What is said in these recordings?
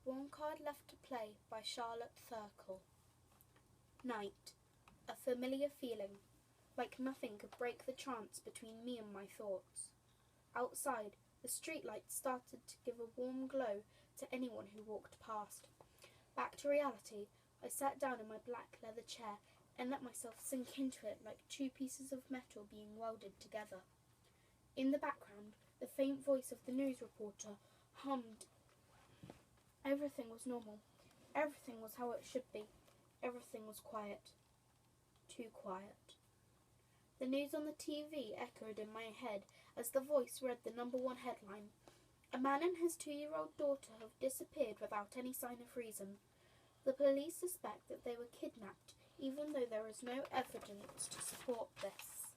One Card Left to Play by Charlotte Thirkell. Night. A familiar feeling, like nothing could break the trance between me and my thoughts. Outside, the streetlights started to give a warm glow to anyone who walked past. Back to reality, I sat down in my black leather chair and let myself sink into it like two pieces of metal being welded together. In the background, the faint voice of the news reporter hummed. Everything was normal. Everything was how it should be. Everything was quiet. Too quiet. The news on the TV echoed in my head as the voice read the #1 headline. A man and his 2-year-old daughter have disappeared without any sign of reason. The police suspect that they were kidnapped, even though there is no evidence to support this.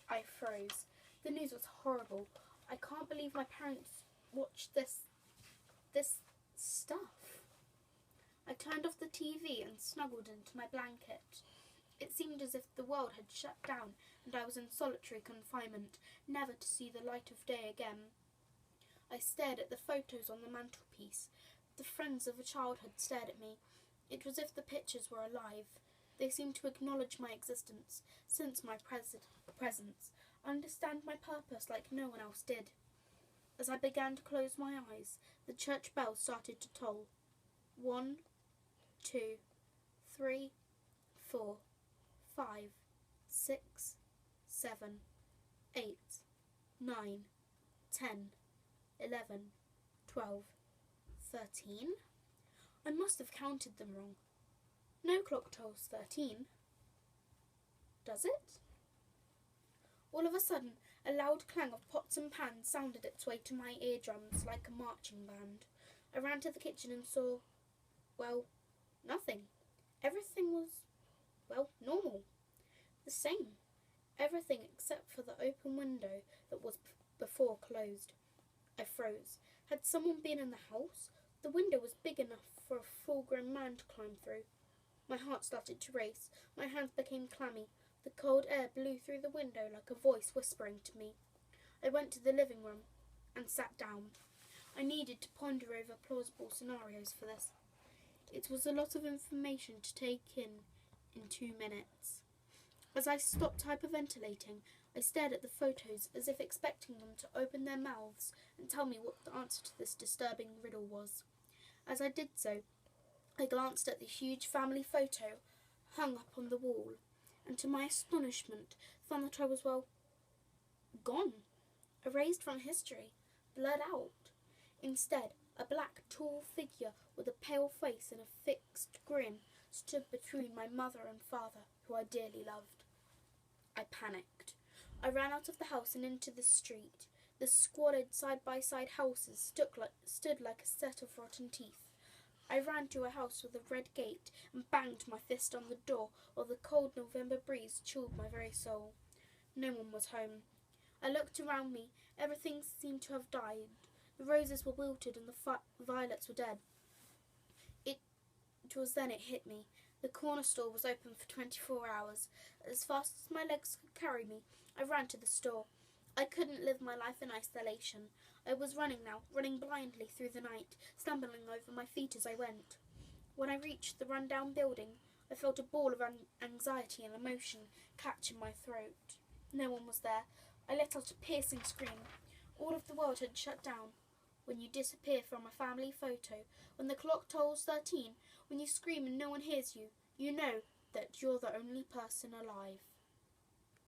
I froze. The news was horrible. I can't believe my parents watched this stuff. I turned off the TV and snuggled into my blanket. It seemed as if the world had shut down and I was in solitary confinement, never to see the light of day again. I stared at the photos on the mantelpiece. The friends of a childhood stared at me. It was as if the pictures were alive. They seemed to acknowledge my existence, sense my presence, understand my purpose like no one else did. As I began to close my eyes, the church bell started to toll. 1, 2, 3, 4, 5, 6, 7, 8, 9, 10, 11, 12, 13. I must have counted them wrong. No clock tolls 13. Does it? All of a sudden, a loud clang of pots and pans sounded its way to my eardrums like a marching band. I ran to the kitchen and saw, nothing. Everything was, normal. The same. Everything except for the open window that was before closed. I froze. Had someone been in the house? The window was big enough for a full-grown man to climb through. My heart started to race. My hands became clammy. The cold air blew through the window like a voice whispering to me. I went to the living room and sat down. I needed to ponder over plausible scenarios for this. It was a lot of information to take in 2 minutes. As I stopped hyperventilating, I stared at the photos as if expecting them to open their mouths and tell me what the answer to this disturbing riddle was. As I did so, I glanced at the huge family photo hung up on the wall, and to my astonishment found that I was, gone, erased from history, blurred out. Instead, a black, tall figure with a pale face and a fixed grin stood between my mother and father, who I dearly loved. I panicked. I ran out of the house and into the street. The squalid side-by-side houses stood like a set of rotten teeth. I ran to a house with a red gate and banged my fist on the door while the cold November breeze chilled my very soul. No one was home. I looked around me. Everything seemed to have died. The roses were wilted and the violets were dead. It was then it hit me. The corner store was open for 24 hours. As fast as my legs could carry me, I ran to the store. I couldn't live my life in isolation. I was running now, running blindly through the night, stumbling over my feet as I went. When I reached the run-down building, I felt a ball of anxiety and emotion catch in my throat. No one was there. I let out a piercing scream. All of the world had shut down. When you disappear from a family photo, when the clock tolls 13, when you scream and no one hears you, you know that you're the only person alive.